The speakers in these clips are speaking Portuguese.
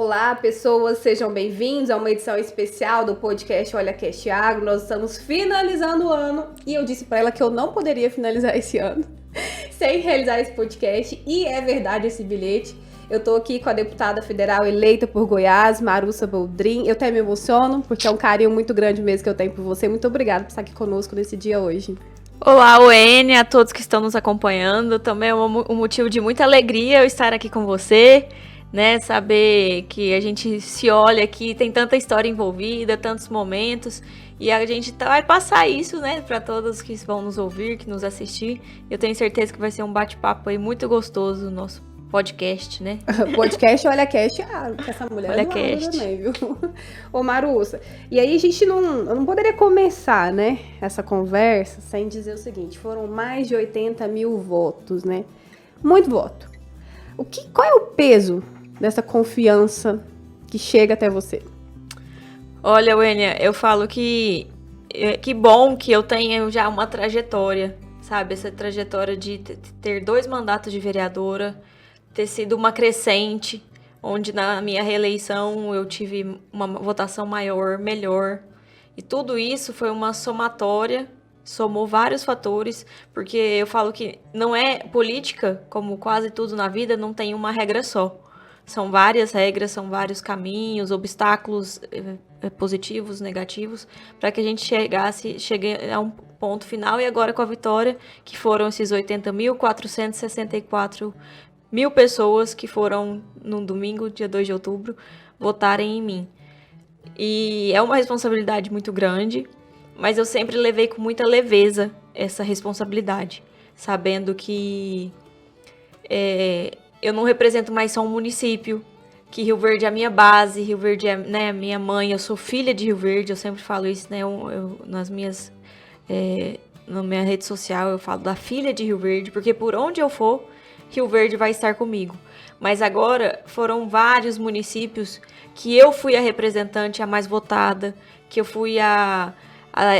Olá, pessoas, sejam bem-vindos a uma edição especial do podcast OlhaCast Agro. Nós estamos finalizando o ano e eu disse para ela que eu não poderia finalizar esse ano sem realizar esse podcast, e é verdade esse bilhete. Eu tô aqui com a deputada federal eleita por Goiás, Marussa Boldrin. Eu até me emociono, porque é um carinho muito grande mesmo que eu tenho por você. Muito obrigada por estar aqui conosco nesse dia hoje. Olá, Oene, a todos que estão nos acompanhando. Também é um motivo de muita alegria eu estar aqui com você, né? Saber que a gente se olha aqui, tem tanta história envolvida, tantos momentos, e a gente vai passar isso, né, para todos que vão nos ouvir, que nos assistir. Eu tenho certeza que vai ser um bate-papo aí muito gostoso no nosso podcast, né? Podcast OlhaCast, que essa mulher OlhaCast também, viu? Ô, Marussa, e aí eu não poderia começar, né, essa conversa sem dizer o seguinte: foram mais de 80 mil votos, né? Muito voto. Qual é o peso dessa confiança que chega até você? Olha, Wênia, eu falo que bom que eu tenho já uma trajetória, sabe? Essa trajetória de ter 2 mandatos de vereadora, ter sido uma crescente, onde na minha reeleição eu tive uma votação maior, melhor. E tudo isso foi uma somatória, somou vários fatores, porque eu falo que não é política, como quase tudo na vida, não tem uma regra só. São várias regras, são vários caminhos, obstáculos positivos, negativos, para que a gente chegue a um ponto final. E agora com a vitória, que foram esses 80.464 mil pessoas que foram no domingo, dia 2 de outubro, votarem em mim. E é uma responsabilidade muito grande, mas eu sempre levei com muita leveza essa responsabilidade, sabendo que eu não represento mais só um município, que Rio Verde é a minha base, Rio Verde é, né, a minha mãe, eu sou filha de Rio Verde, eu sempre falo isso, né, na minha rede social eu falo da filha de Rio Verde, porque por onde eu for, Rio Verde vai estar comigo. Mas agora foram vários municípios que eu fui a representante a mais votada, que eu fui a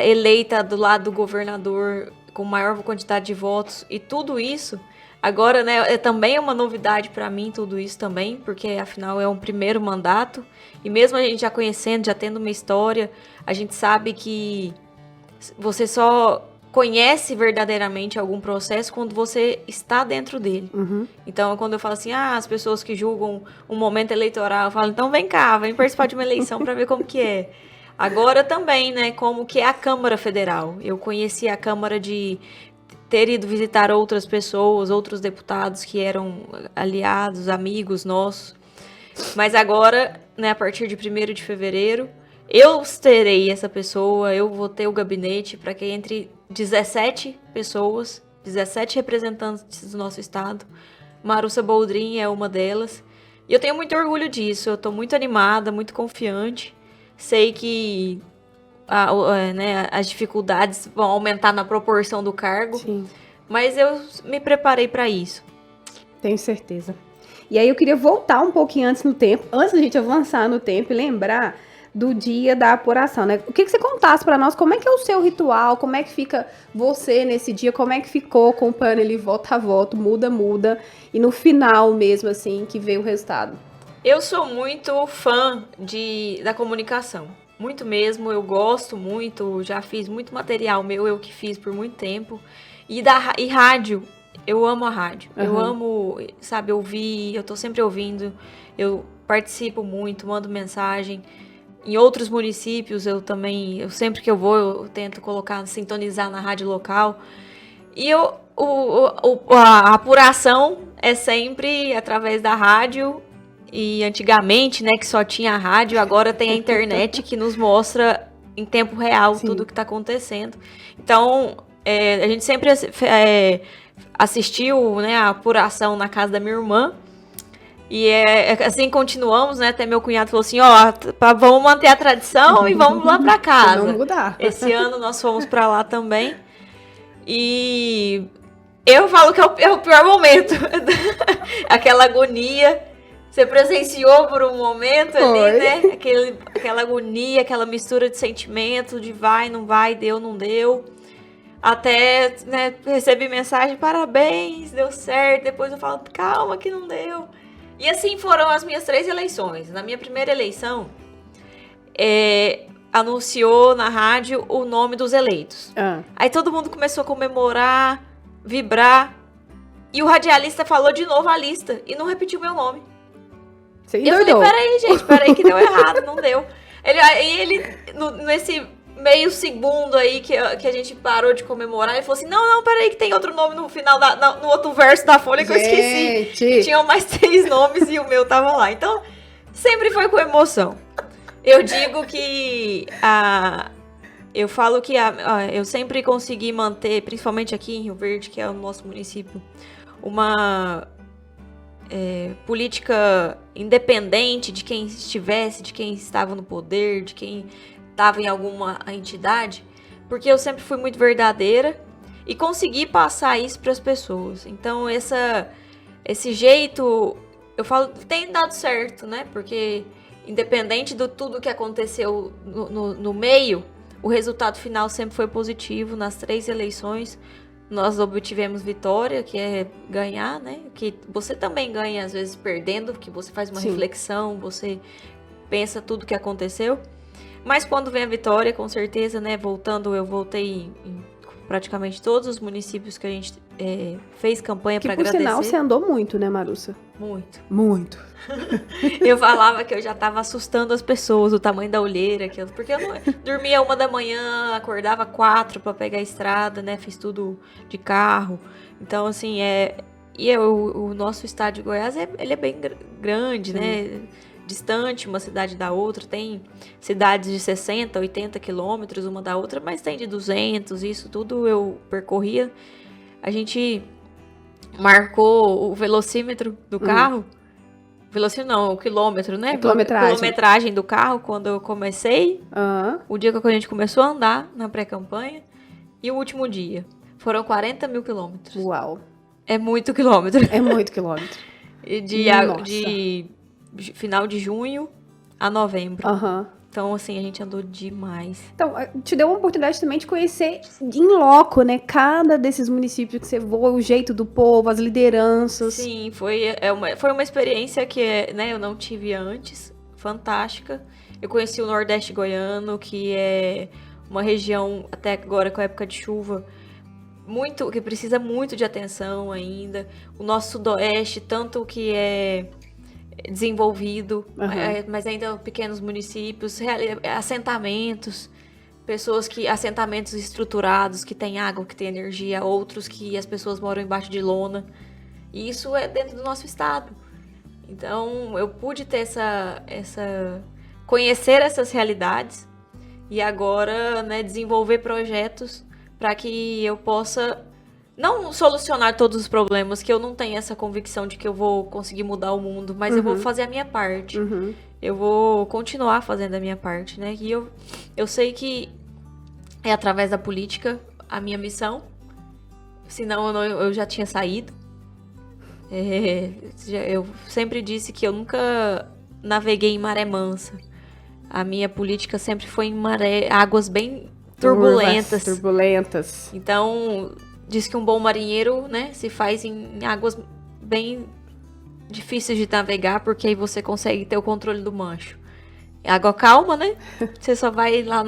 eleita do lado do governador com maior quantidade de votos, e tudo isso agora, né, também é uma novidade para mim, tudo isso também, porque afinal é um primeiro mandato, e mesmo a gente já conhecendo, já tendo uma história, a gente sabe que você só conhece verdadeiramente algum processo quando você está dentro dele. Uhum. Então, quando eu falo assim, as pessoas que julgam um momento eleitoral, eu falo, então vem cá, vem participar de uma eleição para ver como que é. Agora também, né, como que é a Câmara Federal. Eu conheci a Câmara de ter ido visitar outras pessoas, outros deputados que eram aliados, amigos nossos. Mas agora, né, a partir de 1º de fevereiro, eu terei essa pessoa, eu vou ter o gabinete para que entre 17 pessoas, 17 representantes do nosso estado. Marussa Boldrin é uma delas. E eu tenho muito orgulho disso, eu estou muito animada, muito confiante. Sei que as dificuldades vão aumentar na proporção do cargo. Sim. Mas eu me preparei para isso. Tenho certeza. E aí eu queria voltar um pouquinho antes da gente avançar no tempo e lembrar do dia da apuração, né? O que você contasse para nós, como é que é o seu ritual, como é que fica você nesse dia, como é que ficou acompanhando ele voto a voto, muda, e no final mesmo, assim, que veio o resultado? Eu sou muito fã da comunicação. Muito mesmo, eu gosto muito, já fiz muito material meu, eu que fiz por muito tempo. E rádio, eu amo a rádio. Uhum. Eu amo, sabe, ouvir, eu tô sempre ouvindo, eu participo muito, mando mensagem. Em outros municípios, sempre que eu vou, eu tento sintonizar na rádio local. E a apuração é sempre através da rádio. E antigamente, né, que só tinha a rádio, agora tem a internet que nos mostra em tempo real Sim. tudo o que está acontecendo. Então, a gente sempre assistiu, né, a apuração na casa da minha irmã. E assim continuamos, né? Até meu cunhado falou assim, vamos manter a tradição e vamos lá para casa. Vamos mudar. Esse ano nós fomos para lá também. E eu falo que é o pior momento. Aquela agonia. Você presenciou por um momento ali, né? Aquela agonia, aquela mistura de sentimento, de vai, não vai, deu, não deu. Até, né, recebi mensagem, parabéns, deu certo. Depois eu falo, calma que não deu. E assim foram as minhas 3 eleições. Na minha primeira eleição, anunciou na rádio o nome dos eleitos. Aí todo mundo começou a comemorar, vibrar. E o radialista falou de novo a lista e não repetiu meu nome. Você eu falei, peraí, gente, peraí que deu errado, não deu. Ele nesse meio segundo aí que a gente parou de comemorar, ele falou assim, não, peraí que tem outro nome no final, no outro verso da folha que eu esqueci. Tinham mais 3 nomes e o meu tava lá. Então, sempre foi com emoção. Eu digo que eu falo que eu sempre consegui manter, principalmente aqui em Rio Verde, que é o nosso município, uma política independente de quem estivesse, de quem estava no poder, de quem estava em alguma entidade, porque eu sempre fui muito verdadeira e consegui passar isso para as pessoas. Então, esse jeito, eu falo, tem dado certo, né? Porque independente de tudo que aconteceu no meio, o resultado final sempre foi positivo. Nas 3 eleições, nós obtivemos vitória, que é ganhar, né? Que você também ganha, às vezes, perdendo, porque você faz uma reflexão, você pensa tudo que aconteceu. Mas quando vem a vitória, com certeza, né? Eu voltei em praticamente todos os municípios que a gente fez campanha para agradecer. Que, por sinal, você andou muito, né, Marussa? Muito. Eu falava que eu já tava assustando as pessoas, o tamanho da olheira, porque eu não dormia 1 da manhã, acordava 4 para pegar a estrada, né? Fiz tudo de carro. Então, assim, o nosso estado de Goiás, ele é bem grande, né? Distante uma cidade da outra, tem cidades de 60, 80 quilômetros uma da outra, mas tem de 200, isso tudo eu percorria. A gente marcou o velocímetro do carro, velocímetro não, o quilômetro, né? Quilometragem do carro quando eu comecei, o dia que a gente começou a andar na pré-campanha e o último dia. Foram 40 mil quilômetros. Uau! É muito quilômetro. É muito quilômetro. de final de junho a novembro. Então, assim, a gente andou demais. Então, te deu uma oportunidade também de conhecer em loco, né? Cada desses municípios que você voa, o jeito do povo, as lideranças. Sim, foi uma experiência que eu não tive antes. Fantástica. Eu conheci o Nordeste Goiano, que é uma região, até agora com a época de chuva, que precisa muito de atenção ainda. O nosso Sudoeste, tanto que é desenvolvido, mas ainda pequenos municípios, assentamentos, assentamentos estruturados, que tem água, que tem energia, outros que as pessoas moram embaixo de lona. E isso é dentro do nosso estado. Então, eu pude ter conhecer essas realidades e agora, né, desenvolver projetos para que eu possa não solucionar todos os problemas, que eu não tenho essa convicção de que eu vou conseguir mudar o mundo, mas eu vou fazer a minha parte. Eu vou continuar fazendo a minha parte, né? E eu sei que é através da política a minha missão, senão eu já tinha saído. Eu sempre disse que eu nunca naveguei em maré mansa. A minha política sempre foi em águas bem turbulentas. Então, diz que um bom marinheiro, né, se faz em águas bem difíceis de navegar, porque aí você consegue ter o controle do mancho. Água calma, né? Você só vai lá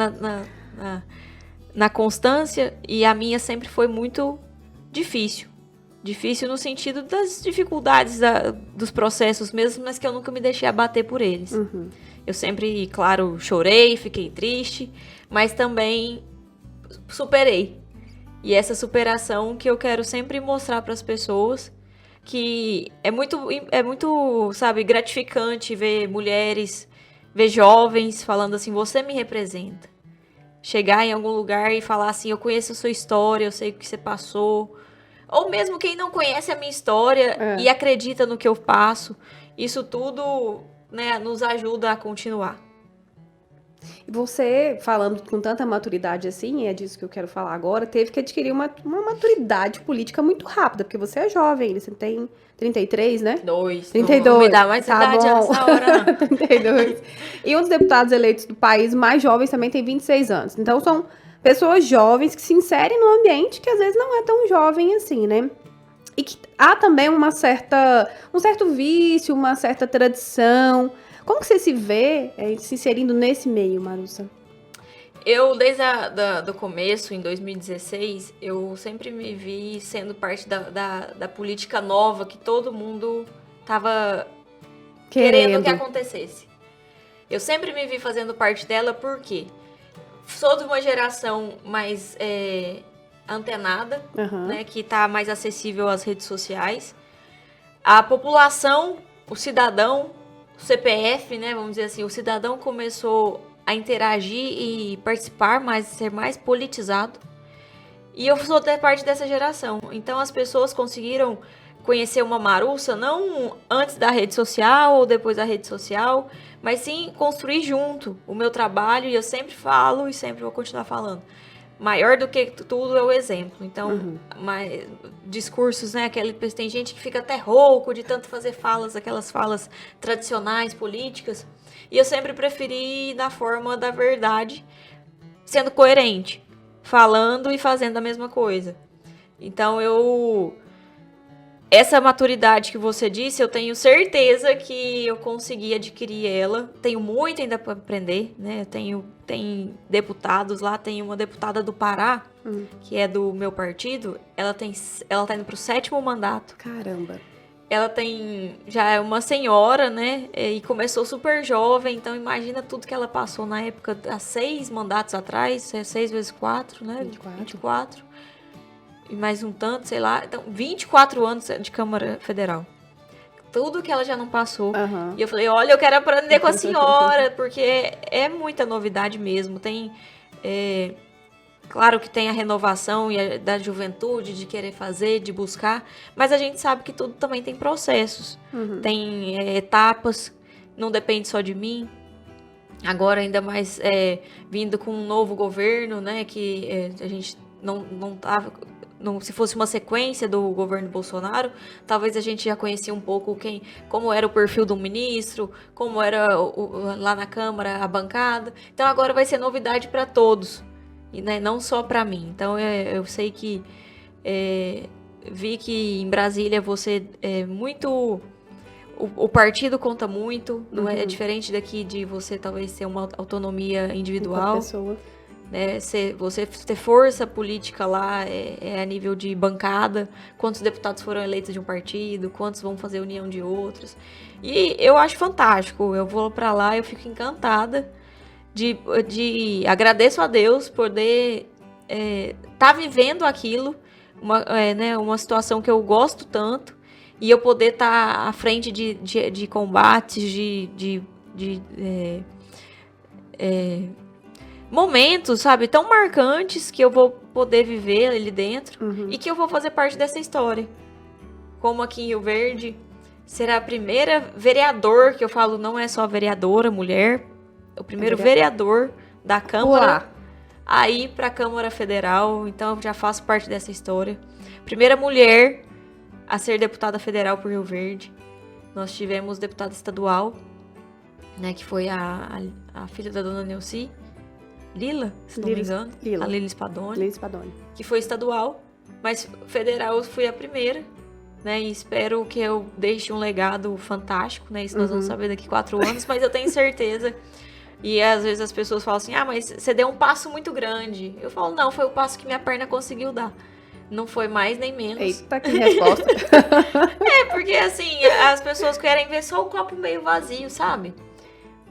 na constância, e a minha sempre foi muito difícil. Difícil no sentido das dificuldades dos processos mesmo, mas que eu nunca me deixei abater por eles. Eu sempre, claro, chorei, fiquei triste, mas também superei. E essa superação que eu quero sempre mostrar para as pessoas, que é muito, sabe, gratificante ver mulheres, ver jovens falando assim, você me representa. Chegar em algum lugar e falar assim, eu conheço a sua história, eu sei o que você passou. Ou mesmo quem não conhece a minha história e acredita no que eu passo. Isso tudo, né, nos ajuda a continuar. E você, falando com tanta maturidade assim, e é disso que eu quero falar agora, teve que adquirir uma maturidade política muito rápida, porque você é jovem, você tem 33, né? 32. Não me dá mais idade bom. nessa hora, não. 32. E um dos deputados eleitos do país mais jovens também tem 26 anos. Então, são pessoas jovens que se inserem num ambiente que às vezes não é tão jovem assim, né? E que há também um certo vício, uma certa tradição. Como que você se vê se inserindo nesse meio, Marussa? Eu, desde do começo, em 2016, eu sempre me vi sendo parte da política nova que todo mundo estava querendo que acontecesse. Eu sempre me vi fazendo parte dela porque sou de uma geração mais antenada, né, que está mais acessível às redes sociais. A população, o cidadão, o CPF, né, vamos dizer assim, o cidadão começou a interagir e participar mais, ser mais politizado. E eu sou parte dessa geração. Então as pessoas conseguiram conhecer uma Marussa não antes da rede social ou depois da rede social, mas sim construir junto o meu trabalho. E eu sempre falo e sempre vou continuar falando. Maior do que tudo é o exemplo. Então, discursos, né? Tem gente que fica até rouco de tanto fazer aquelas falas tradicionais, políticas. E eu sempre preferi ir na forma da verdade, sendo coerente, falando e fazendo a mesma coisa. Então, essa maturidade que você disse, eu tenho certeza que eu consegui adquirir ela. Tenho muito ainda para aprender, né? Tem deputados lá, tem uma deputada do Pará, que é do meu partido. Ela tá indo pro 7º mandato. Caramba! Ela já é uma senhora, né? E começou super jovem, então imagina tudo que ela passou na época, há 6 mandatos atrás, 6 vezes 4, né? 24. E mais um tanto, sei lá. Então, 24 anos de Câmara Federal. Tudo que ela já não passou. E eu falei, olha, eu quero aprender com a senhora, porque é muita novidade mesmo. Claro que tem a renovação da juventude, de querer fazer, de buscar, mas a gente sabe que tudo também tem processos, tem etapas, não depende só de mim. Agora, ainda mais vindo com um novo governo, né, que a gente não tava... se fosse uma sequência do governo Bolsonaro, talvez a gente já conhecia um pouco como era o perfil do ministro, como era lá na Câmara a bancada. Então agora vai ser novidade para todos, e, né, não só para mim. Então eu sei que vi que em Brasília você muito... O partido conta muito, não é diferente daqui de você talvez ter uma autonomia individual. Pessoa. Né, você ter força política lá é a nível de bancada, quantos deputados foram eleitos de um partido, quantos vão fazer união de outros. E eu acho fantástico, eu vou pra lá, eu fico encantada agradeço a Deus por poder tá vivendo aquilo, uma situação que eu gosto tanto, e eu poder estar à frente de combates, momentos, sabe, tão marcantes que eu vou poder viver ali dentro e que eu vou fazer parte dessa história. Como aqui em Rio Verde, será a primeira vereador, que eu falo, não é só vereadora, mulher, o primeiro vereador da Câmara a ir para a Câmara Federal, então eu já faço parte dessa história. Primeira mulher a ser deputada federal por Rio Verde. Nós tivemos deputada estadual, né, que foi a filha da dona Neuci, Lila, se não me engano, a Lila Spadoni, que foi estadual, mas federal eu fui a primeira, né, e espero que eu deixe um legado fantástico, né, isso nós vamos saber daqui 4 anos, mas eu tenho certeza, e às vezes as pessoas falam assim, mas você deu um passo muito grande, eu falo, não, foi o passo que minha perna conseguiu dar, não foi mais nem menos. Eita, que resposta. Porque assim, as pessoas querem ver só o copo meio vazio, sabe?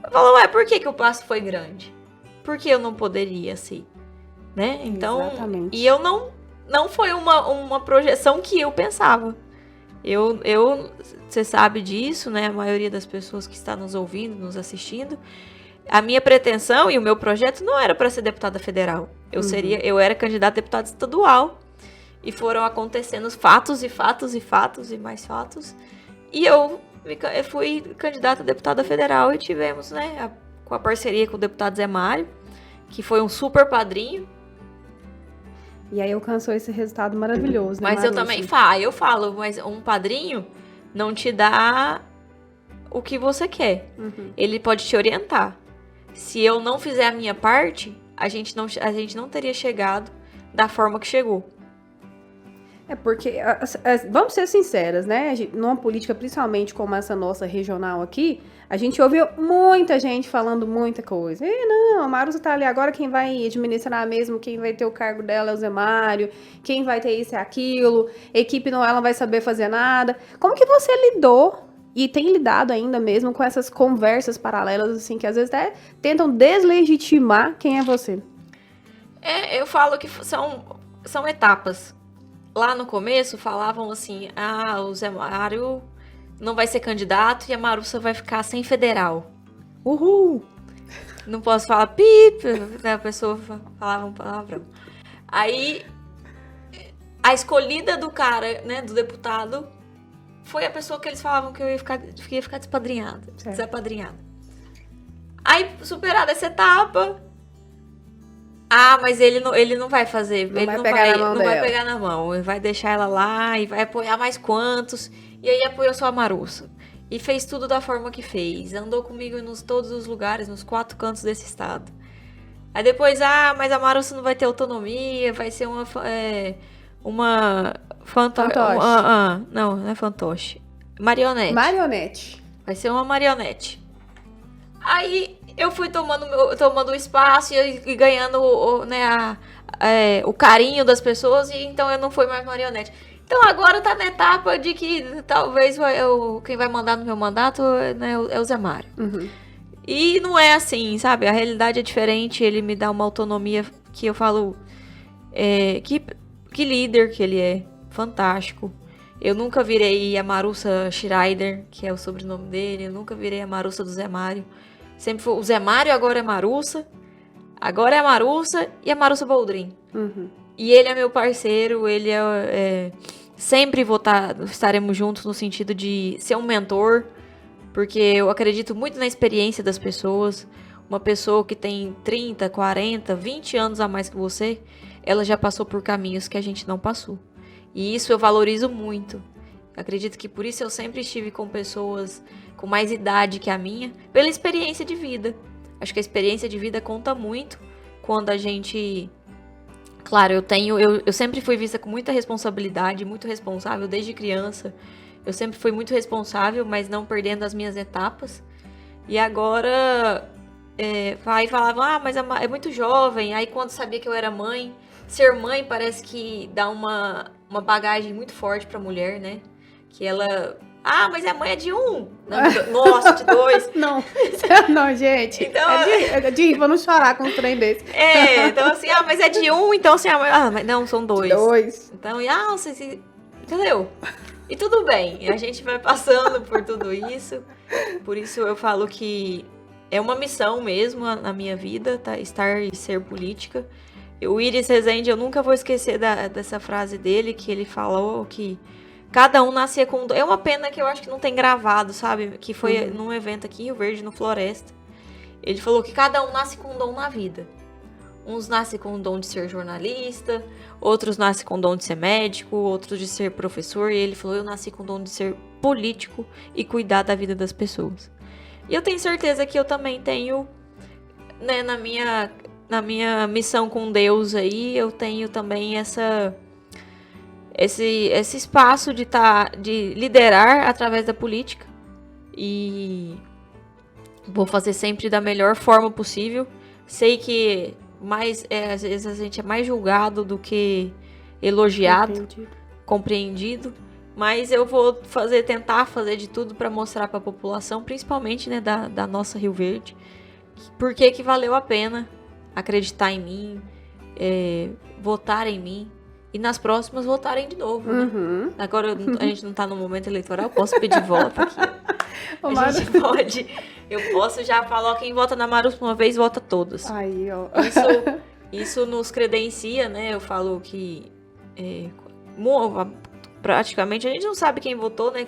Eu falo, por que o passo foi grande? Porque eu não poderia, assim, né? Então, exatamente. E eu não foi uma projeção que eu pensava. Você sabe disso, né? A maioria das pessoas que está nos ouvindo, nos assistindo. A minha pretensão e o meu projeto não era para ser deputada federal. Eu era candidata a deputada estadual. E foram acontecendo fatos e fatos e fatos e mais fatos. E eu fui candidata a deputada federal e tivemos, né, com a parceria com o deputado Zé Mário, que foi um super padrinho. E aí alcançou esse resultado maravilhoso, né, Mas Marussa? eu também falo, mas um padrinho não te dá o que você quer. Ele pode te orientar. Se eu não fizer a minha parte, a gente não teria chegado da forma que chegou. Porque, vamos ser sinceras, né? Numa política, principalmente como essa nossa regional aqui, a gente ouve muita gente falando muita coisa. Não, a Marussa tá ali agora, quem vai administrar mesmo, quem vai ter o cargo dela é o Zé Mário, quem vai ter isso e aquilo, a equipe ela não vai saber fazer nada. Como que você lidou e tem lidado ainda mesmo com essas conversas paralelas, assim, que às vezes até tentam deslegitimar quem é você? Eu falo que são etapas. Lá no começo falavam assim, o Zé Mário não vai ser candidato e a Marussa vai ficar sem federal. Uhul! Não posso falar pip, né? A pessoa falava um palavrão. Aí, a escolhida do cara, né, do deputado, foi a pessoa que eles falavam que eu ia ficar despadrinhada. Desapadrinhada. Aí, superada essa etapa... mas ele não vai fazer. Ele não vai pegar na mão. Ele vai deixar ela lá e vai apoiar mais quantos. E aí apoiou só a Marussa. E fez tudo da forma que fez. Andou comigo em todos os lugares, nos 4 cantos desse estado. Aí depois, mas a Marussa não vai ter autonomia, vai ser uma fantoche. Não é fantoche. Marionete. Vai ser uma marionete. Aí eu fui tomando espaço e ganhando o carinho das pessoas, e então eu não fui mais marionete. Então agora tá na etapa de que talvez quem vai mandar no meu mandato, né, é o Zé Mário. Uhum. E não é assim, sabe? A realidade é diferente, ele me dá uma autonomia que eu falo... que líder que ele é, fantástico. Eu nunca virei a Marussa Schreider, que é o sobrenome dele, eu nunca virei a Marussa do Zé Mário. Sempre foi o Zé Mário, agora é Marussa. Agora é a Marussa e a Marussa Boldrin. Uhum. E ele é meu parceiro, ele sempre estaremos juntos no sentido de ser um mentor, porque eu acredito muito na experiência das pessoas. Uma pessoa que tem 30, 40, 20 anos a mais que você, ela já passou por caminhos que a gente não passou. E isso eu valorizo muito. Acredito que por isso eu sempre estive com pessoas com mais idade que a minha, pela experiência de vida. Acho que a experiência de vida conta muito quando a gente... Claro, eu sempre fui vista com muita responsabilidade, muito responsável desde criança. Eu sempre fui muito responsável, mas não perdendo as minhas etapas. E agora, aí falavam, mas é muito jovem. Aí quando sabia que eu era mãe, ser mãe parece que dá uma bagagem muito forte pra mulher, né? Que ela... mas a mãe é de 1. Não, nossa, de 2. Não, gente. Então, pra não chorar com um trem desse. Então assim, mas é de 1, então assim, mas não, são 2. 2. Então, você entendeu? E tudo bem, a gente vai passando por tudo isso. Por isso eu falo que é uma missão mesmo na minha vida, tá? Estar e ser política. O Iris Rezende, eu nunca vou esquecer dessa frase dele, que ele falou que cada um nascia com um dom. É uma pena que eu acho que não tem gravado, sabe? Que foi num evento aqui em Rio Verde, no Floresta. Ele falou que cada um nasce com um dom na vida. Uns nascem com o dom de ser jornalista, outros nascem com o dom de ser médico, outros de ser professor. E ele falou, eu nasci com o dom de ser político e cuidar da vida das pessoas. E eu tenho certeza que eu também tenho, né, na minha missão com Deus aí, eu tenho também esse espaço de liderar através da política. E vou fazer sempre da melhor forma possível. Sei que às vezes a gente é mais julgado do que elogiado, compreendido. Mas eu vou tentar fazer de tudo para mostrar para a população, principalmente, né, da nossa Rio Verde, por que valeu a pena acreditar em mim, votar em mim. E nas próximas votarem de novo, né? Agora a gente não tá no momento eleitoral, eu posso pedir voto aqui. Eu posso já falar, quem vota na Marussa uma vez, vota todos. Aí, ó. Isso nos credencia, né? Eu falo que praticamente a gente não sabe quem votou, né?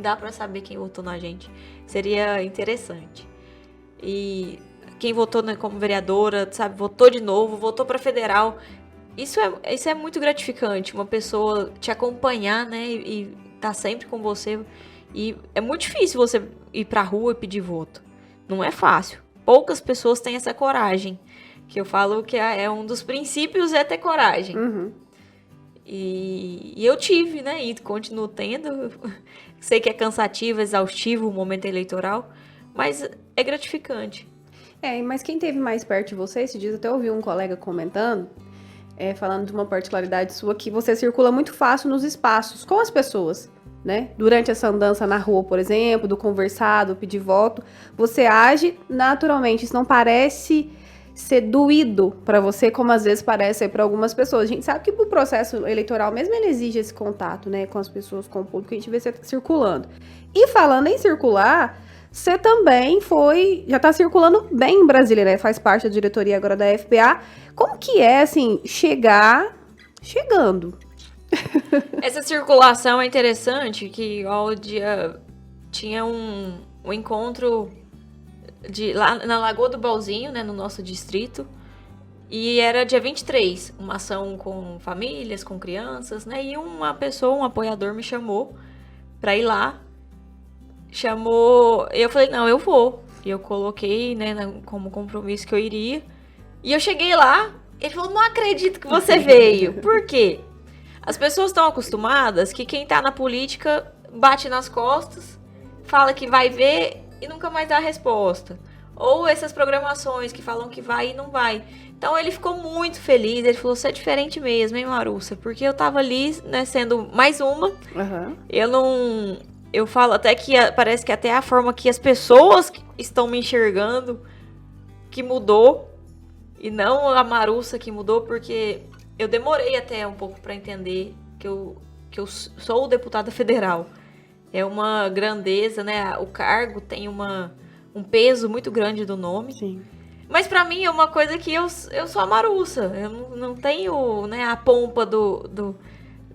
Dá pra saber quem votou na gente. Seria interessante. E quem votou, né, como vereadora, sabe, votou de novo, votou pra federal. Isso é muito gratificante, uma pessoa te acompanhar, né, e tá sempre com você. E é muito difícil você ir pra rua e pedir voto. Não é fácil. Poucas pessoas têm essa coragem. Que eu falo que é um dos princípios ter coragem. E eu tive, né? E continuo tendo. Sei que é cansativo, exaustivo o momento eleitoral, mas é gratificante. Mas quem teve mais perto de você, esses dias eu até ouvi um colega comentando, falando de uma particularidade sua, que você circula muito fácil nos espaços com as pessoas, né? Durante essa andança na rua, por exemplo, do conversar, do pedir voto, você age naturalmente, isso não parece ser doído pra você, como às vezes parece para algumas pessoas. A gente sabe que pro processo eleitoral mesmo ele exige esse contato, né, com as pessoas, com o público, a gente vê você circulando. E falando em circular, você também já tá circulando bem em Brasília, né? Faz parte da diretoria agora da FPA. Como que é, assim, chegando? Essa circulação é interessante, que ao dia tinha um encontro lá na Lagoa do Balzinho, né, no nosso distrito, e era dia 23, uma ação com famílias, com crianças, né, e uma pessoa, um apoiador me chamou pra ir lá, eu falei, não, eu vou, e eu coloquei, né, como compromisso que eu iria, e eu cheguei lá, ele falou, não acredito que você veio, por quê? As pessoas estão acostumadas que quem tá na política bate nas costas, fala que vai ver e nunca mais dá a resposta. Ou essas programações que falam que vai e não vai. Então ele ficou muito feliz, ele falou, você é diferente mesmo, hein, Marussa? Porque eu tava ali, né, sendo mais uma. Uhum. Eu falo até que parece que até a forma que as pessoas estão me enxergando que mudou. E não a Marussa que mudou, porque eu demorei até um pouco para entender que eu sou deputada federal. É uma grandeza, né? O cargo tem um peso muito grande do nome. Sim. Mas pra mim é uma coisa que eu sou a Marussa. Eu não tenho, né, a pompa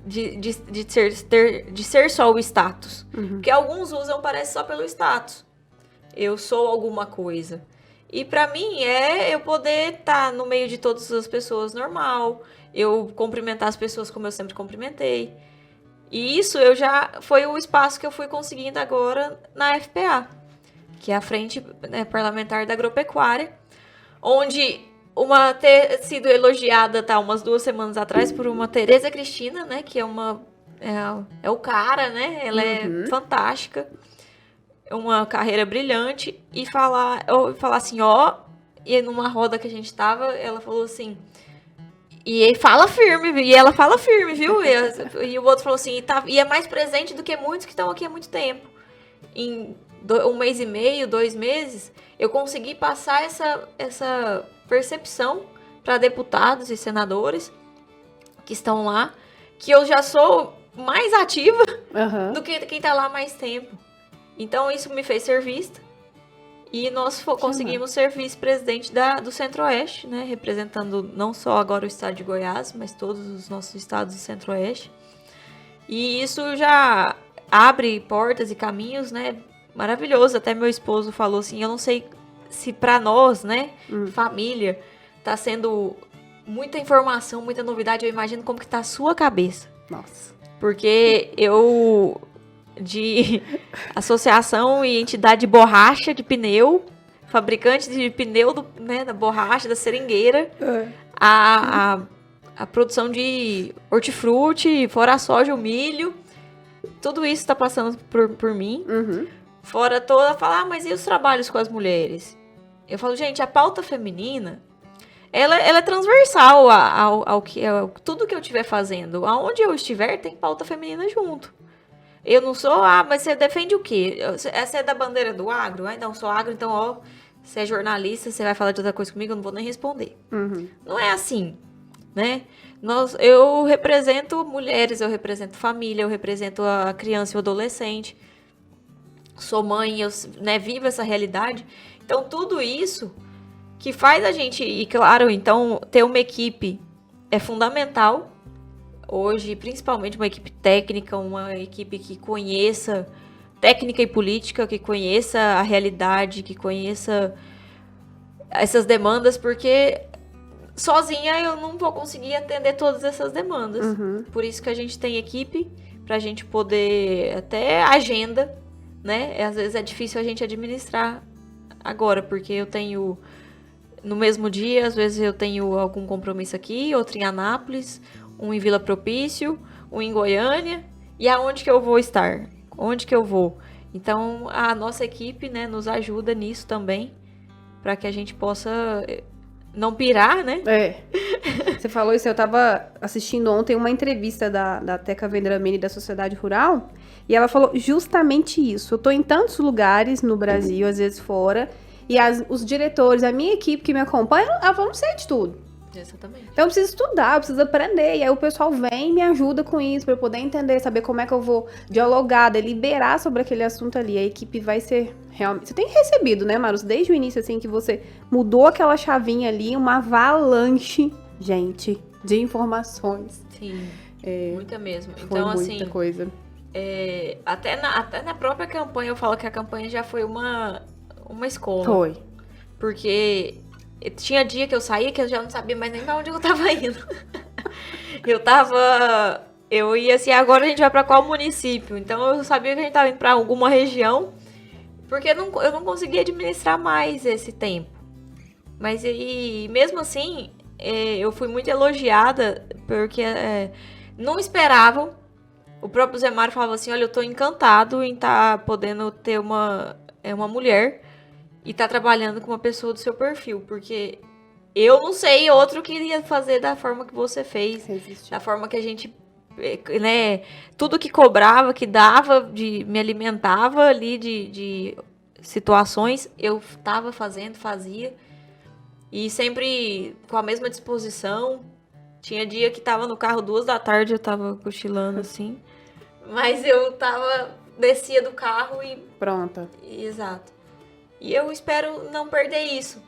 de ser só o status. Uhum. Porque alguns usam, parece, só pelo status. Eu sou alguma coisa. E pra mim eu poder estar no meio de todas as pessoas normal. Eu cumprimentar as pessoas como eu sempre cumprimentei. E isso foi o espaço que eu fui conseguindo agora na FPA, que é a Frente, né, Parlamentar da Agropecuária, onde ter sido elogiada umas 2 semanas atrás por uma Tereza Cristina, né, que é o cara, né, ela é fantástica, uma carreira brilhante, e falar assim, e numa roda que a gente tava, ela falou assim, e ela fala firme, viu? E o outro falou assim, e é mais presente do que muitos que estão aqui há muito tempo. Em 1 mês e meio, 2 meses, eu consegui passar essa percepção para deputados e senadores que estão lá, que eu já sou mais ativa do que quem está lá há mais tempo. Então isso me fez ser vista. E nós conseguimos ser vice-presidente do Centro-Oeste, né? Representando não só agora o estado de Goiás, mas todos os nossos estados do Centro-Oeste. E isso já abre portas e caminhos, né? Maravilhoso. Até meu esposo falou assim, eu não sei se para nós, né, família, tá sendo muita informação, muita novidade. Eu imagino como que tá a sua cabeça. Nossa. Porque de associação e entidade de borracha de pneu, fabricante de pneu da borracha, da seringueira, a produção de hortifruti, fora a soja, o milho, tudo isso está passando por mim. Fora toda, falar, mas e os trabalhos com as mulheres? Eu falo, gente, a pauta feminina, ela é transversal ao tudo que eu estiver fazendo. Aonde eu estiver, tem pauta feminina junto. Eu não sou, mas você defende o quê? Essa é da bandeira do agro? Não, sou agro, então, você é jornalista, você vai falar de outra coisa comigo, eu não vou nem responder. Não é assim, né? Eu represento mulheres, eu represento família, eu represento a criança e o adolescente. Sou mãe, eu, né, vivo essa realidade. Então, tudo isso que faz a gente, e claro, então, ter uma equipe é fundamental. Hoje, principalmente uma equipe técnica, uma equipe que conheça técnica e política, que conheça a realidade, que conheça essas demandas, porque sozinha eu não vou conseguir atender todas essas demandas. Por isso que a gente tem equipe, pra gente poder, até agenda, né? Às vezes é difícil a gente administrar agora, porque eu tenho no mesmo dia, às vezes eu tenho algum compromisso aqui, outro em Anápolis, um em Vila Propício, um em Goiânia, e aonde que eu vou estar? Onde que eu vou? Então, a nossa equipe, né, nos ajuda nisso também, para que a gente possa não pirar, né? Você falou isso, eu tava assistindo ontem uma entrevista da Teca Vendramini da Sociedade Rural, e ela falou justamente isso. Eu tô em tantos lugares no Brasil, às vezes fora, e os diretores, a minha equipe que me acompanha, ela falou, não sei de tudo. Exatamente. Então eu preciso estudar, eu preciso aprender. E aí o pessoal vem e me ajuda com isso, pra eu poder entender, saber como é que eu vou dialogar, deliberar sobre aquele assunto ali. A equipe vai ser realmente... Você tem recebido, né, Marus? Desde o início, assim, que você mudou aquela chavinha ali, uma avalanche, gente, de informações. Sim, muita mesmo. Foi Então, muita assim, coisa. Até na própria campanha, eu falo que a campanha já foi uma escola. Foi. Porque tinha dia que eu saía que eu já não sabia mais nem pra onde eu tava indo. Eu ia assim, agora a gente vai pra qual município? Então eu sabia que a gente tava indo pra alguma região, porque eu não conseguia administrar mais esse tempo. Mas e mesmo assim, eu fui muito elogiada, porque não esperavam. O próprio Zé Mário falava assim, olha, eu tô encantado em estar podendo ter uma mulher e tá trabalhando com uma pessoa do seu perfil, porque eu não sei outro que iria fazer da forma que você fez, da forma que a gente, né, tudo que cobrava, que dava, me alimentava ali de situações, eu tava fazia, e sempre com a mesma disposição. Tinha dia que tava no carro 2 da tarde, eu tava cochilando assim, mas eu descia do carro e... Pronta. Exato. E eu espero não perder isso.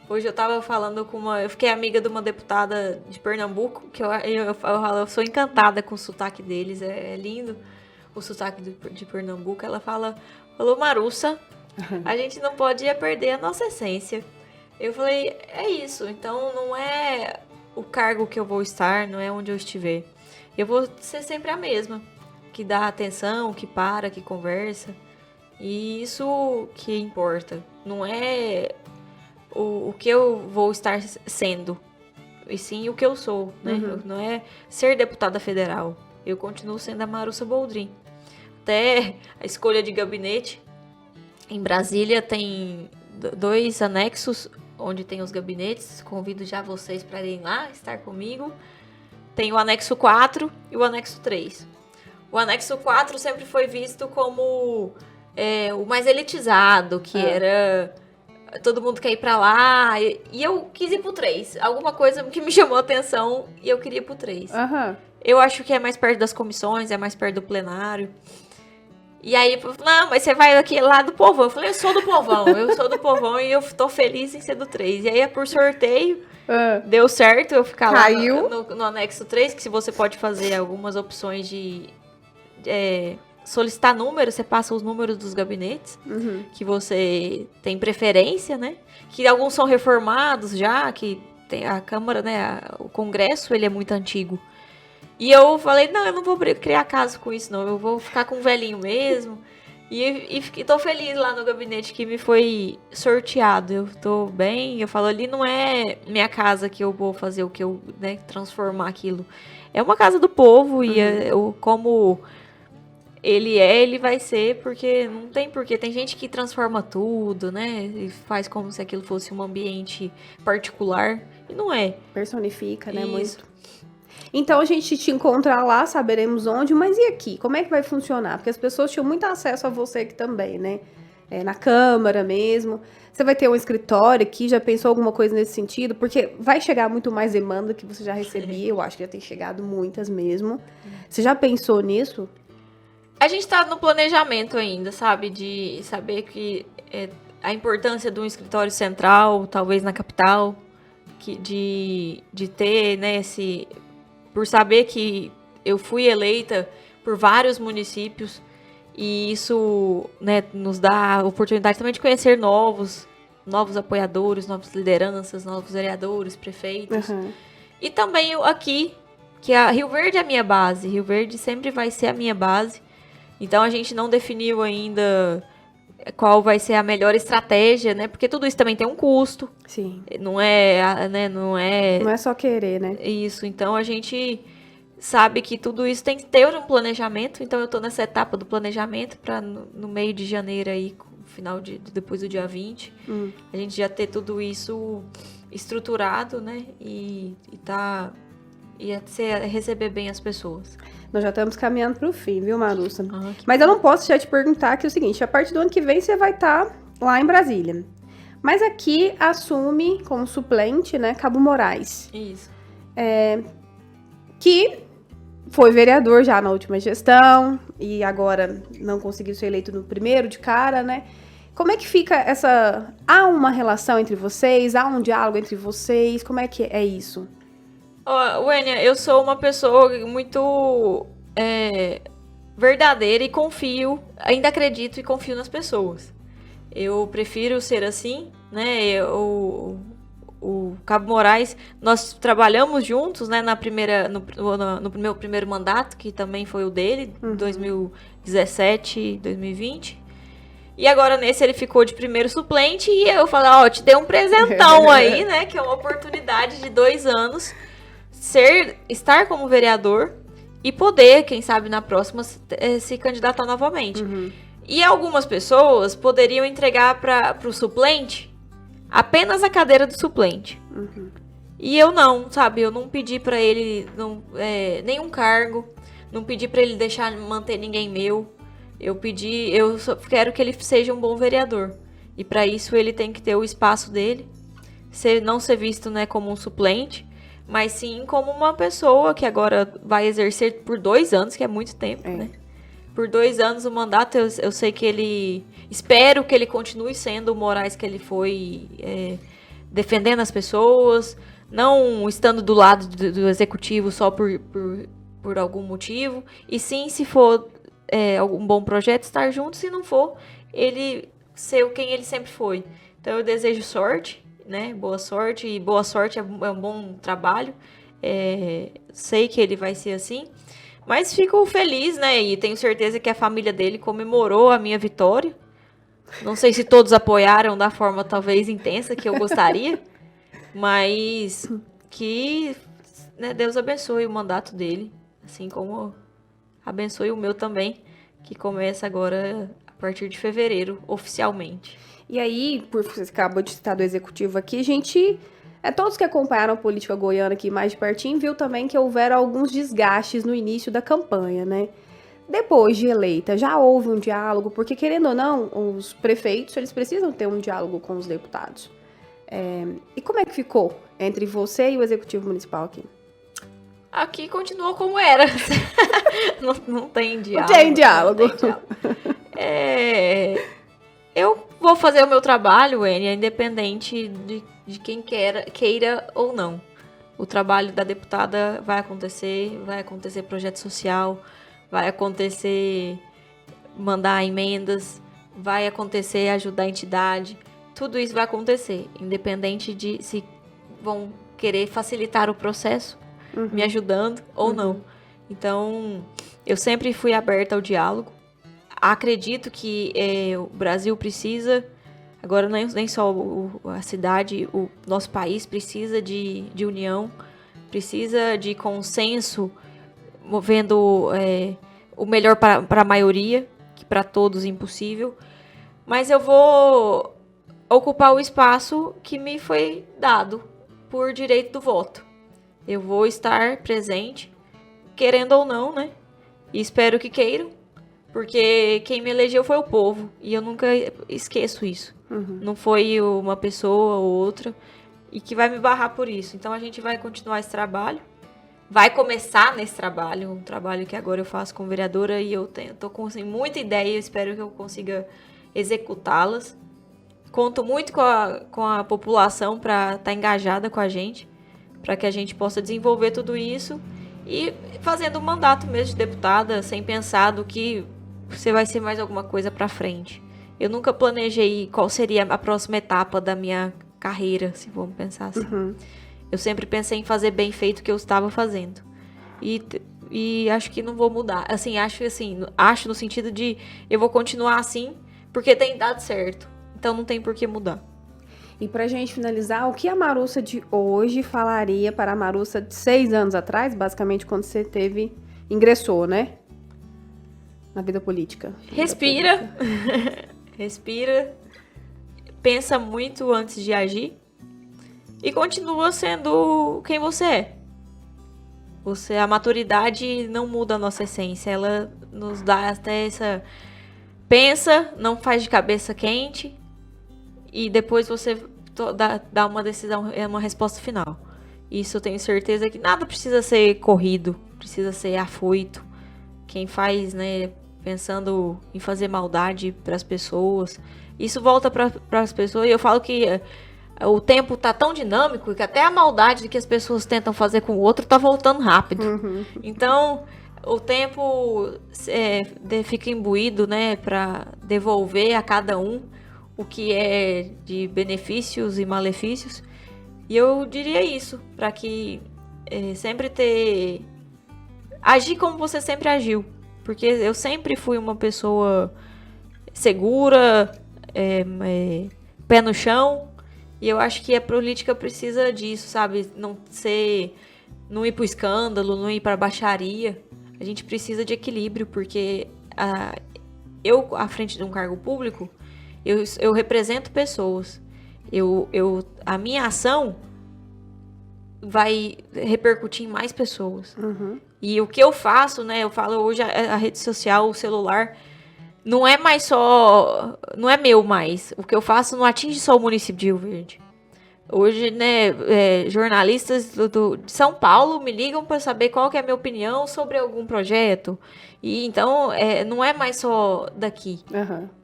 Hoje eu tava falando eu fiquei amiga de uma deputada de Pernambuco, que eu sou encantada com o sotaque deles, é lindo o sotaque de Pernambuco. Ela falou, Marussa, a gente não pode perder a nossa essência. Eu falei, é isso, então não é o cargo que eu vou estar, não é onde eu estiver. Eu vou ser sempre a mesma, que dá atenção, que para, que conversa. E isso que importa. Não é o que eu vou estar sendo, e sim o que eu sou, né? Uhum. Não é ser deputada federal. Eu continuo sendo a Marussa Boldrin. Até a escolha de gabinete. Em Brasília tem 2 anexos onde tem os gabinetes. Convido já vocês para irem lá estar comigo. Tem o anexo 4 e o anexo 3. O anexo 4 sempre foi visto como o mais elitizado, que era... Todo mundo quer ir pra lá. E eu quis ir pro 3. Alguma coisa que me chamou a atenção e eu queria ir pro 3. Aham. Eu acho que é mais perto das comissões, é mais perto do plenário. E aí, não, mas você vai aqui lá do povão. Eu falei, eu sou do povão e eu tô feliz em ser do 3. E aí, por sorteio, deu certo eu ficar lá no anexo 3, que se você pode fazer algumas opções de solicitar números, você passa os números dos gabinetes, que você tem preferência, né? Que alguns são reformados já, que tem a Câmara, né? O Congresso, ele é muito antigo. E eu falei, não, eu não vou criar caso com isso, não. Eu vou ficar com o velhinho mesmo. E tô feliz lá no gabinete que me foi sorteado. Eu tô bem. Eu falo, ali não é minha casa que eu vou fazer o que eu, né, transformar aquilo. É uma casa do povo e como ele vai ser, porque não tem porquê. Tem gente que transforma tudo, né? E faz como se aquilo fosse um ambiente particular. E não é. Personifica, né? Isso. Muito. Então a gente te encontrar lá, saberemos onde, mas e aqui? Como é que vai funcionar? Porque as pessoas tinham muito acesso a você aqui também, né? Na Câmara mesmo. Você vai ter um escritório aqui, já pensou alguma coisa nesse sentido? Porque vai chegar muito mais demanda que você já recebia, eu acho que já tem chegado muitas mesmo. Você já pensou nisso? A gente tá no planejamento ainda, sabe? De saber que a importância de um escritório central, talvez na capital, de ter, né, por saber que eu fui eleita por vários municípios e isso, né, nos dá a oportunidade também de conhecer novos apoiadores, novas lideranças, novos vereadores, prefeitos. E também aqui, que a Rio Verde é a minha base. Rio Verde sempre vai ser a minha base. Então a gente não definiu ainda qual vai ser a melhor estratégia, né? Porque tudo isso também tem um custo. Sim. Não é, né? Não é só querer, né? isso. Então a gente sabe que tudo isso tem que ter um planejamento. Então eu tô nessa etapa do planejamento para no meio de janeiro aí, final depois do dia 20, a gente já ter tudo isso estruturado, né? E receber bem as pessoas. Nós já estamos caminhando para o fim, viu, Marussa? Mas eu não posso já te perguntar que é o seguinte, a partir do ano que vem você vai estar lá em Brasília. Mas aqui assume como suplente, né, Cabo Moraes. Isso. Que foi vereador já na última gestão e agora não conseguiu ser eleito no primeiro de cara, né? Como é que fica essa... Há uma relação entre vocês? Há um diálogo entre vocês? Como é que é isso? Wênia, eu sou uma pessoa muito verdadeira e confio, ainda acredito e confio nas pessoas. Eu prefiro ser assim, né? O Cabo Moraes, nós trabalhamos juntos, né, no meu primeiro mandato, que também foi o dele, 2017, 2020. E agora nesse ele ficou de primeiro suplente e eu falei, te dei um presentão aí, né, que é uma oportunidade de 2 anos estar como vereador e poder, quem sabe na próxima, se candidatar novamente. E algumas pessoas poderiam entregar para o suplente apenas a cadeira do suplente. E eu não, sabe? Eu não pedi para ele nenhum cargo, não pedi para ele manter ninguém meu. Eu só quero que ele seja um bom vereador. E para isso ele tem que ter o espaço dele, não ser visto, né, como um suplente, mas sim como uma pessoa que agora vai exercer por 2 anos, que é muito tempo, né? Por 2 anos o mandato, eu sei que espero que ele continue sendo o Moraes que ele foi, defendendo as pessoas, não estando do lado do executivo só por algum motivo, e sim, se for algum bom projeto, estar junto, se não for, ele ser quem ele sempre foi. Então eu desejo sorte, né? Boa sorte, e boa sorte é um bom trabalho, sei que ele vai ser assim. Mas fico feliz, né? E tenho certeza que a família dele comemorou a minha vitória. Não sei se todos apoiaram da forma talvez intensa que eu gostaria. Mas que, né, Deus abençoe o mandato dele. Assim como abençoe o meu também. Que começa agora a partir de fevereiro, oficialmente. E aí, por você acabou de citar do executivo aqui, a gente... todos que acompanharam a política goiana aqui mais de pertinho viu também que houveram alguns desgastes no início da campanha, né? Depois de eleita, já houve um diálogo, porque querendo ou não, os prefeitos, eles precisam ter um diálogo com os deputados. E como é que ficou entre você e o executivo municipal aqui? Aqui continuou como era. Não tem diálogo. Não tem diálogo. Eu vou fazer o meu trabalho, Enia, independente de quem queira ou não. O trabalho da deputada vai acontecer projeto social, vai acontecer mandar emendas, vai acontecer ajudar a entidade. Tudo isso vai acontecer, independente de se vão querer facilitar o processo, me ajudando ou não. Então, eu sempre fui aberta ao diálogo. Acredito que o Brasil precisa, agora nem só a cidade, o nosso país precisa de união, precisa de consenso, movendo o melhor para a maioria, que para todos é impossível. Mas eu vou ocupar o espaço que me foi dado por direito do voto. Eu vou estar presente, querendo ou não, né? E espero que queiram. Porque quem me elegeu foi o povo. E eu nunca esqueço isso. Não foi uma pessoa ou outra. E que vai me barrar por isso. Então a gente vai continuar esse trabalho. Vai começar nesse trabalho. Um trabalho que agora eu faço como vereadora. E eu tô com assim, muita ideia. Eu espero que eu consiga executá-las. Conto muito com a população para estar engajada com a gente. Para que a gente possa desenvolver tudo isso. E fazendo um mandato mesmo de deputada. Sem pensar do que você vai ser mais alguma coisa pra frente. Eu nunca planejei qual seria a próxima etapa da minha carreira, se vamos pensar assim. Eu sempre pensei em fazer bem feito o que eu estava fazendo. E acho que não vou mudar. Acho no sentido de eu vou continuar assim, porque tem dado certo. Então não tem por que mudar. E pra gente finalizar, o que a Marussa de hoje falaria para a Marussa de 6 anos atrás, basicamente quando você ingressou, né? Na vida política. Respira. Respira. Pensa muito antes de agir. E continua sendo quem você é. A maturidade não muda a nossa essência. Ela nos dá até essa... Pensa, não faz de cabeça quente. E depois você dá uma decisão, uma resposta final. Isso eu tenho certeza que nada precisa ser corrido, precisa ser afoito. Quem faz, né, pensando em fazer maldade para as pessoas, isso volta para as pessoas. E eu falo que o tempo tá tão dinâmico que até a maldade que as pessoas tentam fazer com o outro tá voltando rápido. Então, o tempo fica imbuído, né, para devolver a cada um o que é de benefícios e malefícios. E eu diria isso, para que sempre agir como você sempre agiu. Porque eu sempre fui uma pessoa segura, pé no chão. E eu acho que a política precisa disso, sabe? Não ir pro escândalo, não ir pra baixaria. A gente precisa de equilíbrio, porque eu, à frente de um cargo público, eu represento pessoas. A minha ação vai repercutir em mais pessoas. E o que eu faço, né? Eu falo hoje, a rede social, o celular, não é meu mais. O que eu faço não atinge só o município de Rio Verde. Hoje, né, jornalistas de São Paulo me ligam para saber qual que é a minha opinião sobre algum projeto. E então, não é mais só daqui.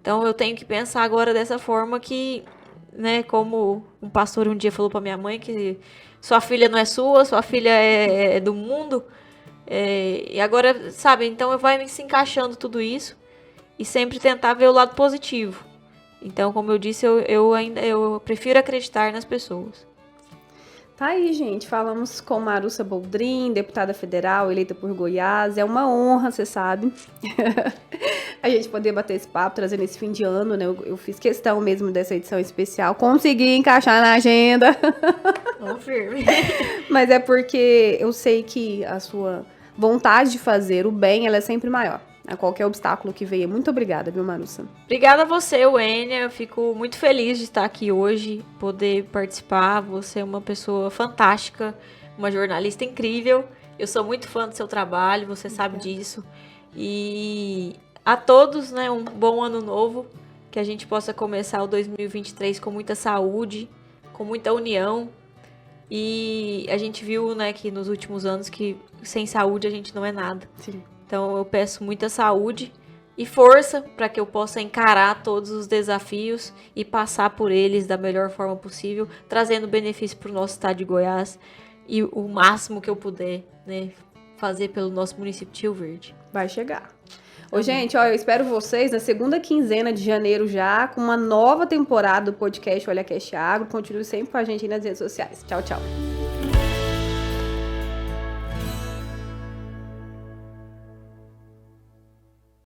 Então, eu tenho que pensar agora dessa forma que, né, como um pastor um dia falou para minha mãe, que sua filha não é sua filha é do mundo. E agora, sabe, então vai se encaixando tudo isso e sempre tentar ver o lado positivo. Então, como eu disse, eu prefiro acreditar nas pessoas. Tá aí, gente. Falamos com Marussa Boldrin, deputada federal, eleita por Goiás. É uma honra, você sabe, a gente poder bater esse papo, trazendo esse fim de ano, né? Eu fiz questão mesmo dessa edição especial. Consegui encaixar na agenda. Firme. Mas é porque eu sei que a sua vontade de fazer o bem, ela é sempre maior. A qualquer obstáculo que venha. Muito obrigada, viu, Marussa? Obrigada a você, Wênia. Eu fico muito feliz de estar aqui hoje, poder participar. Você é uma pessoa fantástica, uma jornalista incrível. Eu sou muito fã do seu trabalho, você sabe disso. E a todos, né, um bom ano novo, que a gente possa começar o 2023 com muita saúde, com muita união. E a gente viu, né, que nos últimos anos que sem saúde a gente não é nada. Sim. Então eu peço muita saúde e força para que eu possa encarar todos os desafios e passar por eles da melhor forma possível, trazendo benefício para o nosso estado de Goiás e o máximo que eu puder, né, fazer pelo nosso município de Rio Verde. Vai chegar. Ô, gente, eu espero vocês na segunda quinzena de janeiro já, com uma nova temporada do podcast OlhaCast Agro. Continue sempre com a gente aí nas redes sociais. Tchau, tchau.